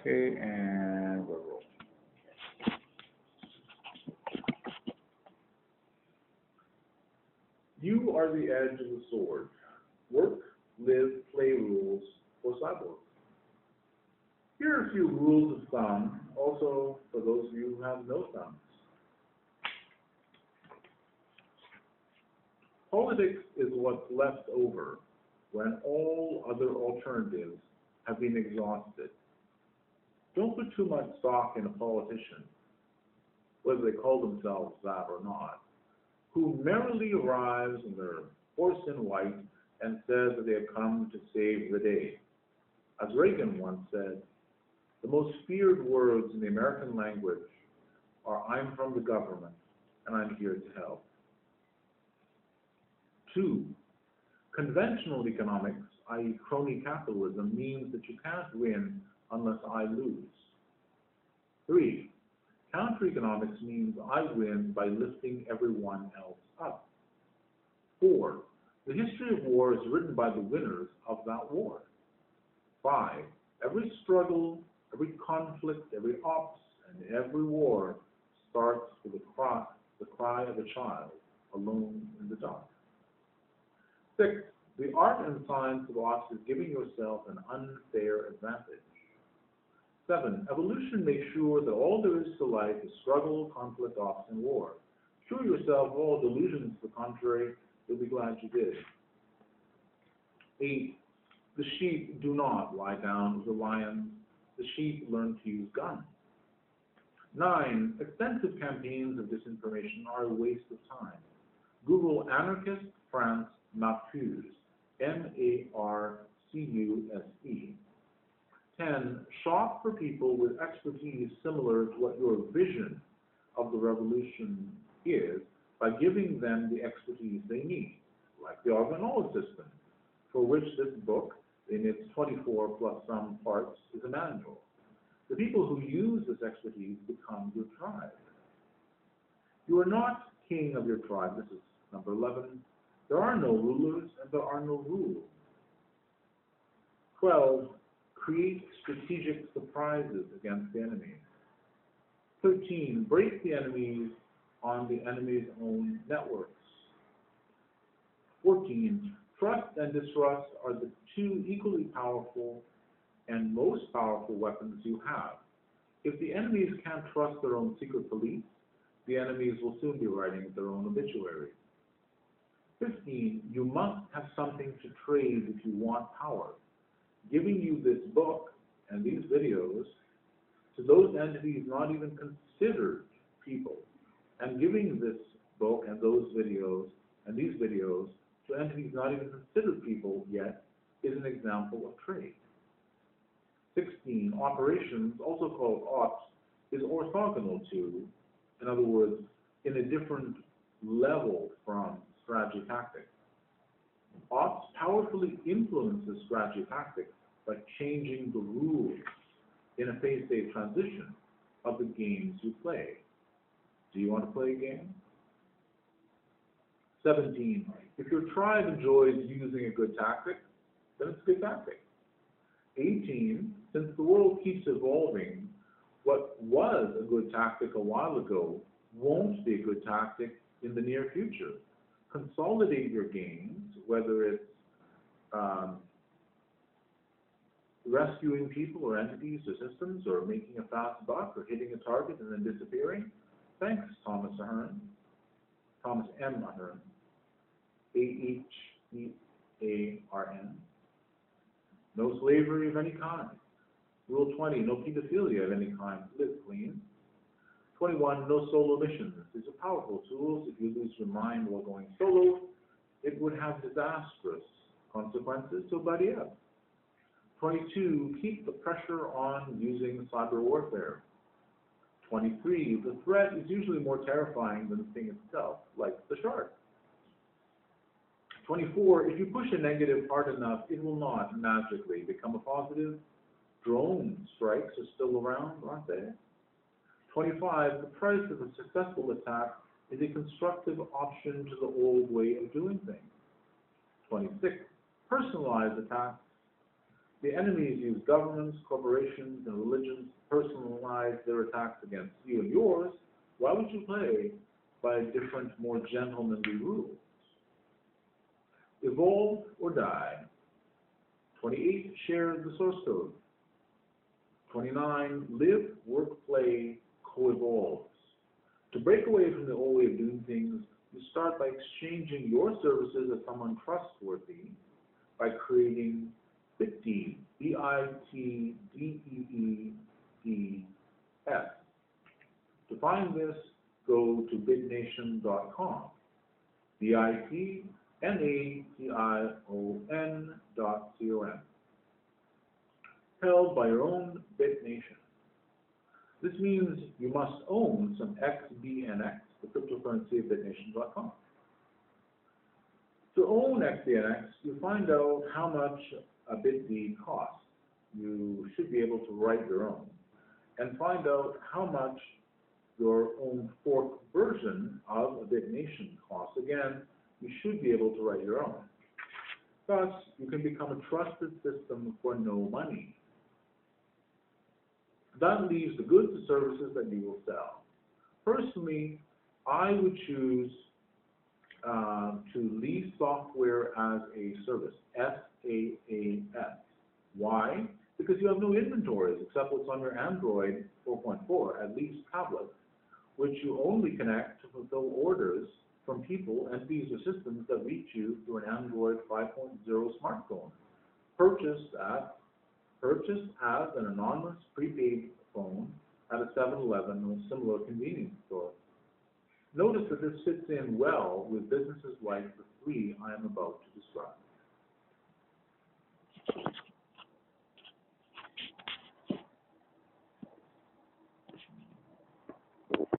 Okay, and we're rolling. You are the edge of the sword. Work, live, play rules for cyborgs. Here are a few rules of thumb, also for those of you who have no thumbs. Politics is what's left over when all other alternatives have been exhausted. Don't put too much stock in a politician, whether they call themselves that or not, who merrily arrives in their horse in white and says that they have come to save the day. As Reagan once said, the most feared words in the American language are "I'm from the government and I'm here to help." 2. Conventional economics, i.e. crony capitalism, means that you can't win unless I lose. 3. Counter-economics means I win by lifting everyone else up. 4. The history of war is written by the winners of that war. 5. Every struggle, every conflict, every ops, and every war starts with the cry of a child alone in the dark. 6. The art and science of ops is giving yourself an unfair advantage. 7. Evolution makes sure that all there is to life is struggle, conflict, ops, and war. Assure yourself of all delusions to the contrary, you'll be glad you did. 8. The sheep do not lie down with the lions. The sheep learn to use guns. 9. Extensive campaigns of disinformation are a waste of time. Google anarchist France Marcuse, Marcuse. 10. Shop for people with expertise similar to what your vision of the revolution is by giving them the expertise they need, like the organoid system, for which this book, in its 24 plus some parts, is a manual. The people who use this expertise become your tribe. You are not king of your tribe. This is number 11. There are no rulers and there are no rules. 12. Create strategic surprises against the enemy. 13. Break the enemies on the enemy's own networks. 14. Trust and distrust are the two equally powerful and most powerful weapons you have. If the enemies can't trust their own secret police, the enemies will soon be writing their own obituary. 15. You must have something to trade if you want power. Giving you this book and these videos to those entities not even considered people, and giving this book and those videos and these videos to entities not even considered people yet is an example of trade. 16. Operations, also called ops, is orthogonal to, in other words, in a different level from strategy tactics. Ops powerfully influences strategy tactics by changing the rules in a phase-state transition of the games you play. Do you want to play a game? 17. If your tribe enjoys using a good tactic, then it's a good tactic. 18. Since the world keeps evolving, what was a good tactic a while ago won't be a good tactic in the near future. Consolidate your gains, whether it's rescuing people or entities or systems, or making a fast buck, or hitting a target and then disappearing. Thanks, Thomas Ahern. Thomas M. Ahern. A-H-E-A-R-N. No slavery of any kind. Rule 20, no pedophilia of any kind. Live clean. 21, no solo missions. These are powerful tools. If you lose your mind while going solo, it would have disastrous consequences to a buddy up. 22, keep the pressure on using cyber warfare. 23, the threat is usually more terrifying than the thing itself, like the shark. 24, if you push a negative hard enough, it will not magically become a positive. Drone strikes are still around, aren't they? 25, the price of a successful attack is a constructive option to the old way of doing things. 26, personalized attacks. The enemies use governments, corporations, and religions to personalize their attacks against you and yours. Why would you play by different, more gentlemanly rules? Evolve or die. 28, share the source code. 29, live, work, play, co-evolves. To break away from the old way of doing things, you start by exchanging your services as someone trustworthy by creating BitDeeds, BITDEEDS. To find this, go to bitnation.com, BITNATION.com. Held by your own BitNation. This means you must own some XBNX, the cryptocurrency of bitnation.com. To own XBNX, you find out how much a BitD costs. You should be able to write your own. And find out how much your own fork version of a BitNation costs. Again, you should be able to write your own. Thus, you can become a trusted system for no money. That leaves the goods and services that you will sell. Personally, I would choose to lease software as a service, SaaS. Why? Because you have no inventories except what's on your Android 4.4, at least tablet, which you only connect to fulfill orders from people, entities, or systems that reach you through an Android 5.0 smartphone. Purchased as an anonymous prepaid phone at a 7-Eleven or similar convenience store. Notice that this fits in well with businesses like the three I am about to describe.